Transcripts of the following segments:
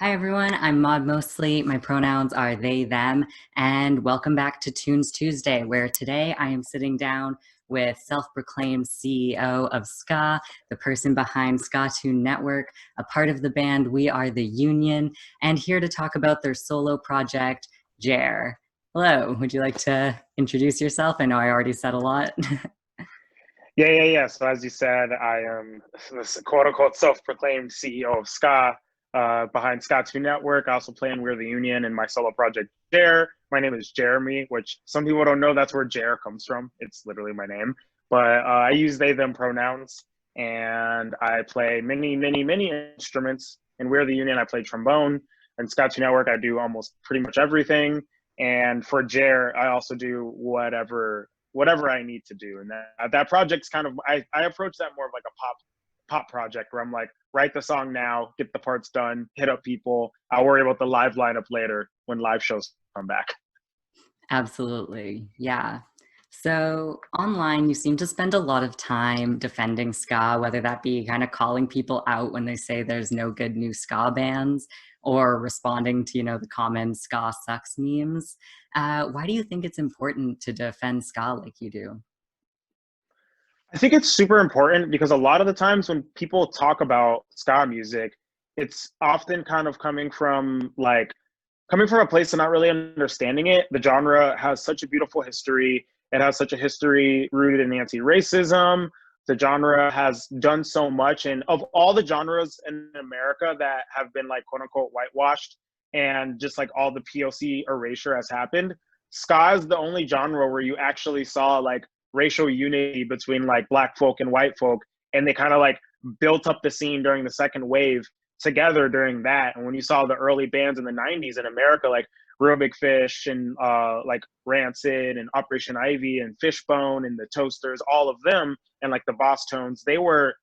Hi everyone, I'm Maud Mostly. My pronouns are they, them, and welcome back to Tunes Tuesday, where today I am sitting down with self-proclaimed CEO of Ska, the person behind Scotune Network, a part of the band We Are the Union, and here to talk about their solo project, JER. Hello, would you like to introduce yourself? I know I already said a lot. Yeah. So as you said, I am this quote unquote self-proclaimed CEO of Ska, behind Scotune Network. I also play in We're the Union and my solo project JER. My name is Jeremy, which some people don't know that's where JER comes from. It's literally my name. But I use they, them pronouns, and I play many instruments. In We're the Union, I play trombone. And Scotune Network, I do almost pretty much everything. And for JER, I also do whatever I need to do. And that project's kind of I approach that more of like a pop project where I'm like, write the song now, get the parts done, hit up people. I'll worry about the live lineup later when live shows come back. Absolutely. Yeah. So online, you seem to spend a lot of time defending ska, whether that be kind of calling people out when they say there's no good new ska bands or responding to, the common ska sucks memes. Why do you think it's important to defend ska like you do? I think it's super important because a lot of the times when people talk about ska music, it's often kind of coming from a place of not really understanding it. The genre has such a beautiful history. It has such a history rooted in anti-racism. The genre has done so much, and of all the genres in America that have been like quote unquote whitewashed and just like all the POC erasure has happened, ska is the only genre where you actually saw like racial unity between like black folk and white folk, and they kind of like built up the scene during the second wave together during that. And when you saw the early bands in the 90s in America, like Real Big Fish and like Rancid and Operation Ivy and Fishbone and the Toasters, all of them, and like the Boss Tones, they were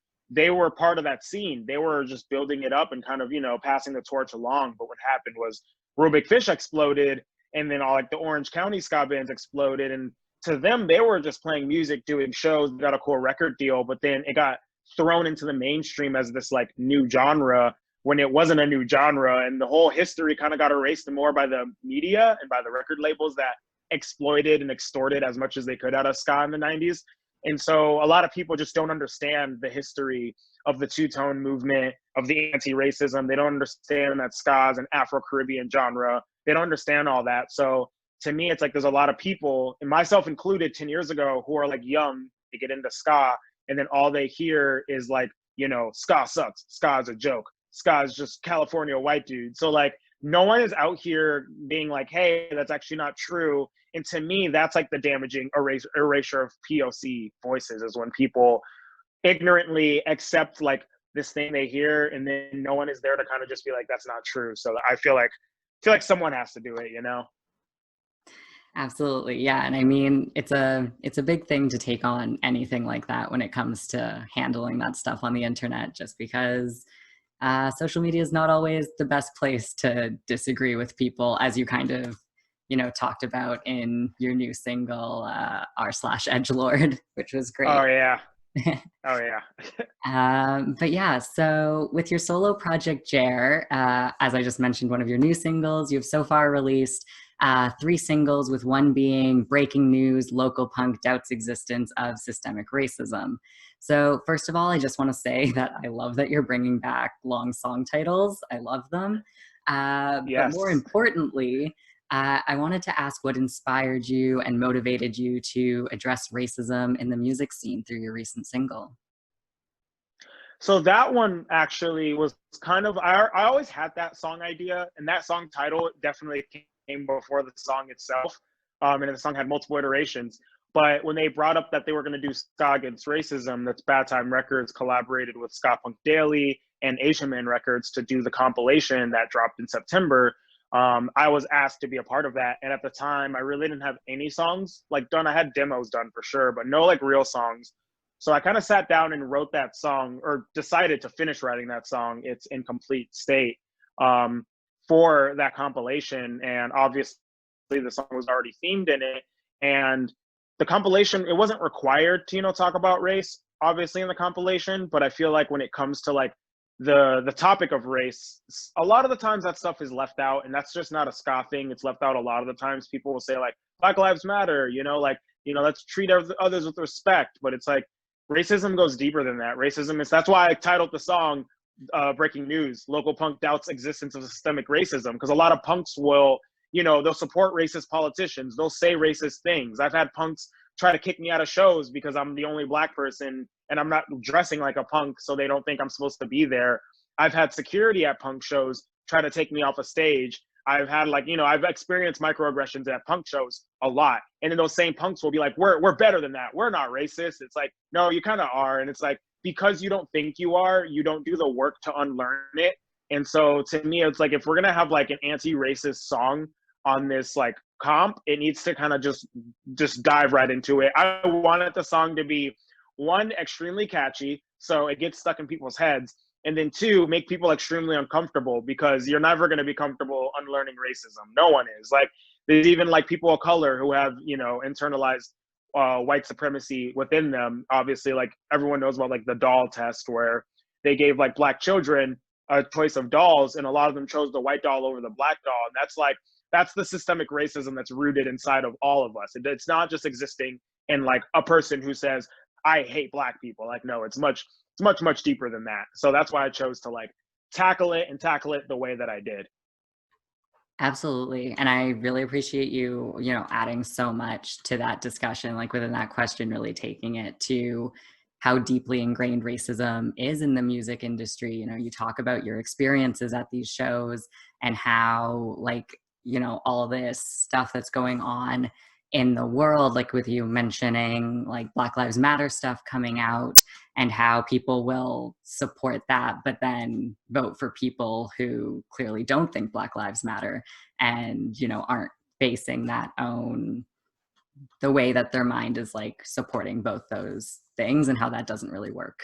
part of that scene. They were just building it up and kind of, passing the torch along. But what happened was Real Big Fish exploded, and then all like the Orange County ska bands exploded. And to them, they were just playing music, doing shows, got a cool record deal, but then it got thrown into the mainstream as this like new genre when it wasn't a new genre, and the whole history kind of got erased more by the media and by the record labels that exploited and extorted as much as they could out of ska in the 90s. And so a lot of people just don't understand the history of the two-tone movement, of the anti-racism. They don't understand that ska is an Afro-Caribbean genre. They don't understand all that. So to me, it's like there's a lot of people, and myself included, 10 years ago, who are like young to get into ska, and then all they hear is like, ska sucks, ska is a joke, ska is just California white dude. So like no one is out here being like, hey, that's actually not true. And to me, that's like the damaging erasure of POC voices, is when people ignorantly accept like this thing they hear, and then no one is there to kind of just be like, that's not true. So I feel like someone has to do it. Absolutely. Yeah. And I mean, it's a big thing to take on anything like that when it comes to handling that stuff on the internet, just because social media is not always the best place to disagree with people, as you kind of, talked about in your new single, r/edgelord, which was Oh great. yeah. Oh yeah. But yeah, so with your solo project, JER, as I just mentioned, one of your new singles, you've so far released three singles, with one being Breaking News, Local Punk Doubts Existence of Systemic Racism. So first of all, I just want to say that I love that you're bringing back long song titles. I love them. But more Yes. importantly, I wanted to ask what inspired you and motivated you to address racism in the music scene through your recent single. So that one actually was kind of I always had that song idea, and that song title definitely came before the song itself. And the song had multiple iterations. But when they brought up that they were going to do Ska Against Racism, that's Bad Time Records collaborated with Ska Punk Daily and Asian Man Records to do the compilation that dropped in September. I was asked to be a part of that, and at the time, I really didn't have any songs like done. I had demos done for sure, but no like real songs. So I kind of sat down and wrote that song, or decided to finish writing that song, its incomplete state, um, for that compilation. And obviously, the song was already themed in it. And the compilation, it wasn't required to, talk about race, obviously, in the compilation. But I feel like when it comes to like the topic of race, a lot of the times that stuff is left out, and that's just not a ska thing. It's left out a lot of the times. People will say like Black Lives Matter, like let's treat others with respect, but it's like racism goes deeper than that. Racism is That's why I titled the song breaking news, local punk doubts existence of systemic racism, because a lot of punks will, they'll support racist politicians, they'll say racist things. I've had punks try to kick me out of shows because I'm the only Black person and I'm not dressing like a punk, so they don't think I'm supposed to be there. I've had security at punk shows try to take me off a stage. I've had I've experienced microaggressions at punk shows a lot. And then those same punks will be like, we're better than that. We're not racist. It's like, no, you kind of are. And it's like, because you don't think you are, you don't do the work to unlearn it. And so to me, it's like, if we're going to have like an anti-racist song on this like comp, it needs to kind of just dive right into it. I wanted the song to be, one, extremely catchy, so it gets stuck in people's heads, and then two, make people extremely uncomfortable, because you're never going to be comfortable unlearning racism. No one is. Like, there's even like people of color who have internalized white supremacy within them. Obviously, like everyone knows about like the doll test, where they gave like Black children a choice of dolls, and a lot of them chose the white doll over the Black doll. And that's the systemic racism that's rooted inside of all of us. It's not just existing in like a person who says, I hate Black people. Like, no, it's much deeper than that. So that's why I chose to like tackle it the way that I did. Absolutely. And I really appreciate you, adding so much to that discussion, like within that question, really taking it to how deeply ingrained racism is in the music industry. You talk about your experiences at these shows and how all this stuff that's going on in the world, like with you mentioning like Black Lives Matter stuff coming out, and how people will support that, but then vote for people who clearly don't think Black Lives Matter and, aren't basing the way that their mind is like supporting both those things, and how that doesn't really work.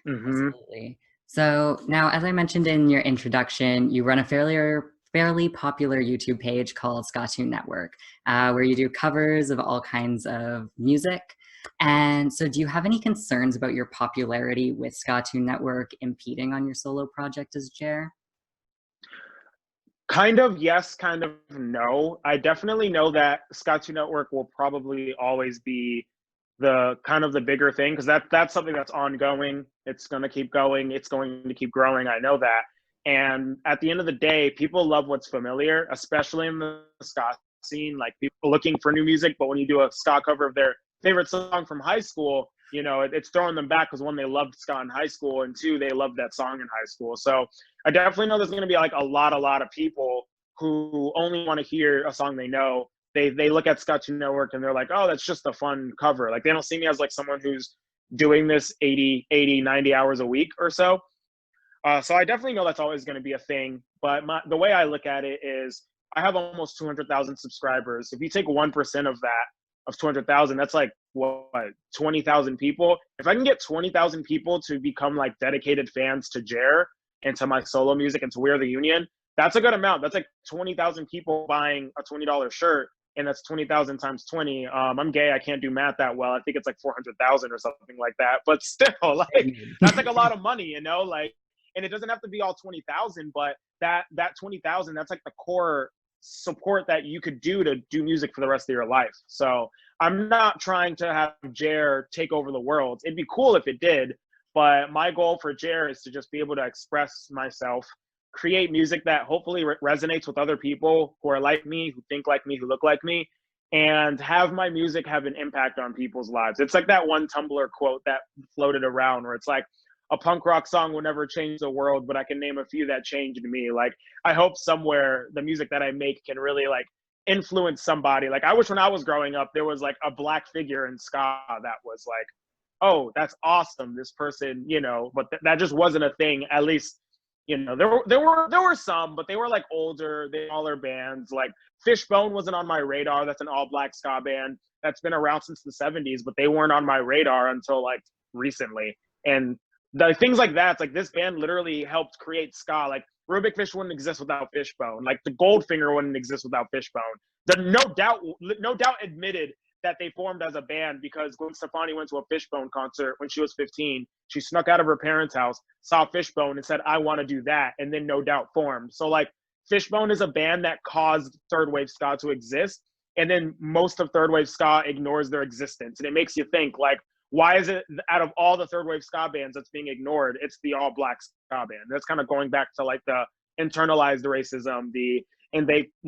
Mm-hmm. Absolutely. So now, as I mentioned in your introduction, you run a fairly popular YouTube page called Scotune Network, where you do covers of all kinds of music. And so do you have any concerns about your popularity with Scotune Network impeding on your solo project as JER? Kind of yes, kind of no. I definitely know that Scotune Network will probably always be the kind of the bigger thing, because that's something that's ongoing. It's going to keep going. It's going to keep growing. I know that. And at the end of the day, people love what's familiar, especially in the ska scene. Like, people looking for new music, but when you do a ska cover of their favorite song from high school, it's throwing them back, because one, they loved ska in high school, and two, they loved that song in high school. So I definitely know there's going to be like a lot of people who only want to hear a song they know. They look at Scotune Network and they're like, oh, that's just a fun cover. Like, they don't see me as like someone who's doing this 90 hours a week or so. So I definitely know that's always going to be a thing. But the way I look at it is, I have almost 200,000 subscribers. If you take 1% of that, of 200,000, that's like what, 20,000 people. If I can get 20,000 people to become like dedicated fans to JER and to my solo music and to We're the Union, that's a good amount. That's like 20,000 people buying a $20 shirt, and that's 20,000 times 20. I'm gay. I can't do math that well. I think it's like 400,000 or something like that. But still, like, that's like a lot of money, like, and it doesn't have to be all 20,000, but that 20,000, that's like the core support that you could do to do music for the rest of your life. So I'm not trying to have JER take over the world. It'd be cool if it did, but my goal for JER is to just be able to express myself, create music that hopefully resonates with other people who are like me, who think like me, who look like me, and have my music have an impact on people's lives. It's like that one Tumblr quote that floated around where it's like, a punk rock song will never change the world, but I can name a few that changed me. Like, I hope somewhere the music that I make can really like influence somebody. Like, I wish when I was growing up, there was like a Black figure in ska that was like, oh, that's awesome, this person, but that just wasn't a thing. At least, there were some, but they were like older, smaller bands. Like, Fishbone wasn't on my radar. That's an all Black ska band that's been around since the 70s, but they weren't on my radar until like recently. And the things like that, it's like, this band literally helped create ska. Like, Rubik Fish wouldn't exist without Fishbone. Like, the Goldfinger wouldn't exist without Fishbone. The No Doubt admitted that they formed as a band because Gwen Stefani went to a Fishbone concert when she was 15. She snuck out of her parents' house, saw Fishbone, and said, "I want to do that," and then No Doubt formed. So like Fishbone is a band that caused third wave ska to exist, and then most of third wave ska ignores their existence, and it makes you think like, why is it out of all the third wave ska bands that's being ignored, it's the all black ska band? That's kind of going back to like the internalized racism, the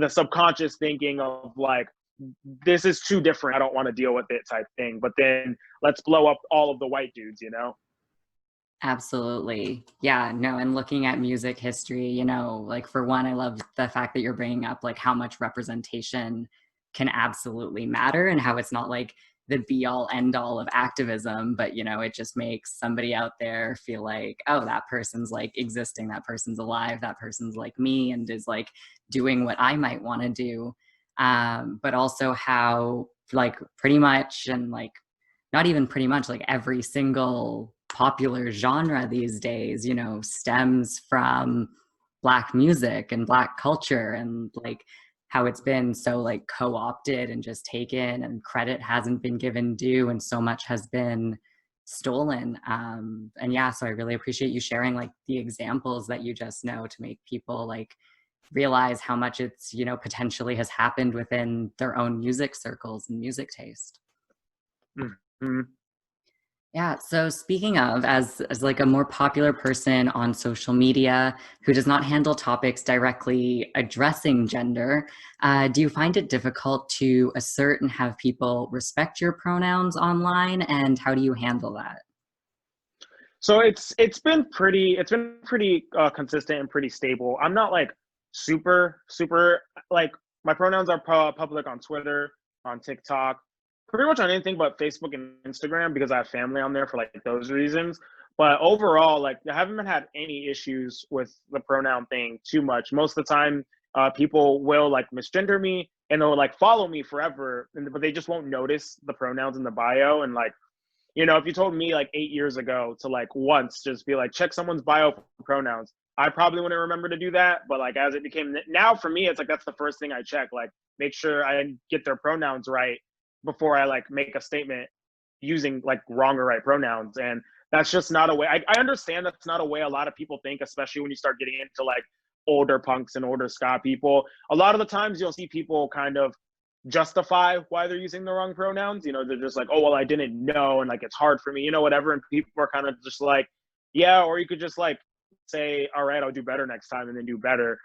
subconscious thinking of like, this is too different, I don't want to deal with it type thing. But then let's blow up all of the white dudes, you know? Absolutely. Yeah, no, and looking at music history, like for one, I love the fact that you're bringing up like how much representation can absolutely matter and how it's not like the be all end all of activism, but it just makes somebody out there feel like, oh, that person's like existing, that person's alive, that person's like me and is like doing what I might want to do. But also how like pretty much and like not even pretty much like every single popular genre these days, stems from Black music and Black culture, and like how it's been so like co-opted and just taken, and credit hasn't been given due, and so much has been stolen. And yeah, so I really appreciate you sharing like the examples that you just know to make people like realize how much it's, potentially has happened within their own music circles and music taste. Mm-hmm. Yeah. So speaking of, as like a more popular person on social media who does not handle topics directly addressing gender, do you find it difficult to assert and have people respect your pronouns online? And how do you handle that? So it's been pretty consistent and pretty stable. I'm not like super like, my pronouns are public on Twitter, on TikTok, pretty much on anything but Facebook and Instagram because I have family on there for like those reasons. But overall, like I haven't had any issues with the pronoun thing too much. Most of the time, people will like misgender me and they'll like follow me forever, but they just won't notice the pronouns in the bio. And like, if you told me like 8 years ago to like once just be like, check someone's bio for pronouns, I probably wouldn't remember to do that. But like as it became now for me, it's like that's the first thing I check. Like make sure I get their pronouns right before I like make a statement using like wrong or right pronouns. And that's just not a way. I understand that's not a way a lot of people think, especially when you start getting into like older punks and older ska people. A lot of the times you'll see people kind of justify why they're using the wrong pronouns. They're just like, oh, well, I didn't know. And like, it's hard for me, whatever. And people are kind of just like, yeah, or you could just like say, all right, I'll do better next time and then do better.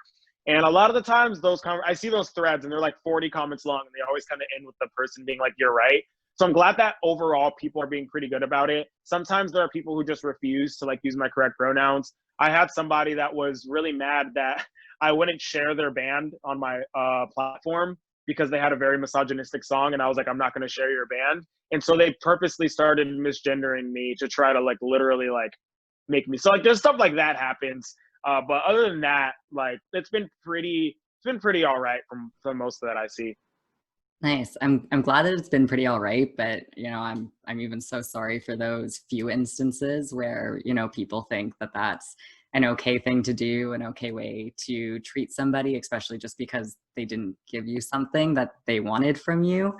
And a lot of the times I see those threads and they're like 40 comments long and they always kind of end with the person being like, you're right. So I'm glad that overall people are being pretty good about it. Sometimes there are people who just refuse to like use my correct pronouns. I had somebody that was really mad that I wouldn't share their band on my platform because they had a very misogynistic song. And I was like, I'm not going to share your band. And so they purposely started misgendering me to try to like literally like make me. So like there's stuff like that happens. But other than that, like it's been pretty all right from most of that I see. Nice. I'm glad that it's been pretty all right, but I'm even so sorry for those few instances where people think that that's an okay thing to do, an okay way to treat somebody, especially just because they didn't give you something that they wanted from you.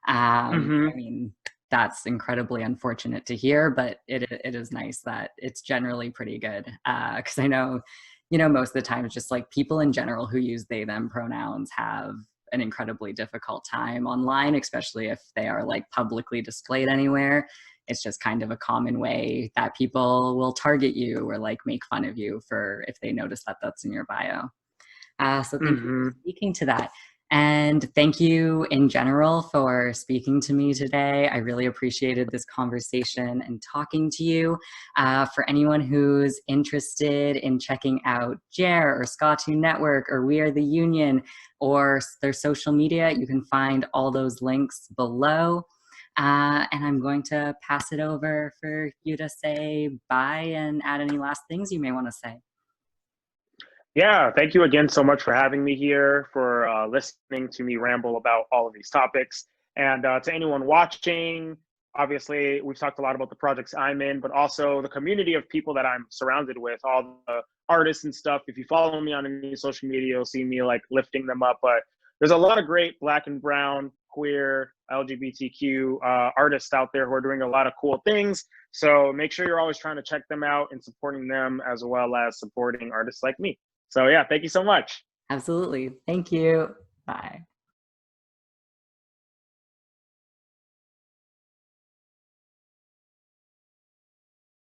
Mm-hmm. I mean, that's incredibly unfortunate to hear, but it is nice that it's generally pretty good. Because I know, most of the time it's just like people in general who use they, them pronouns have an incredibly difficult time online, especially if they are like publicly displayed anywhere. It's just kind of a common way that people will target you or like make fun of you for if they notice that that's in your bio. So thank you for Mm-hmm. speaking to that. And thank you in general for speaking to me today. I really appreciated this conversation and talking to you. For anyone who's interested in checking out JER or Scotune Network or We Are the Union or their social media, you can find all those links below. And I'm going to pass it over for you to say bye and add any last things you may want to say. Yeah, thank you again so much for having me here, for listening to me ramble about all of these topics. And to anyone watching, obviously, we've talked a lot about the projects I'm in, but also the community of people that I'm surrounded with, all the artists and stuff. If you follow me on any social media, you'll see me like lifting them up. But there's a lot of great Black and brown queer, LGBTQ artists out there who are doing a lot of cool things. So make sure you're always trying to check them out and supporting them, as well as supporting artists like me. So yeah, thank you so much. Absolutely. Thank you. Bye.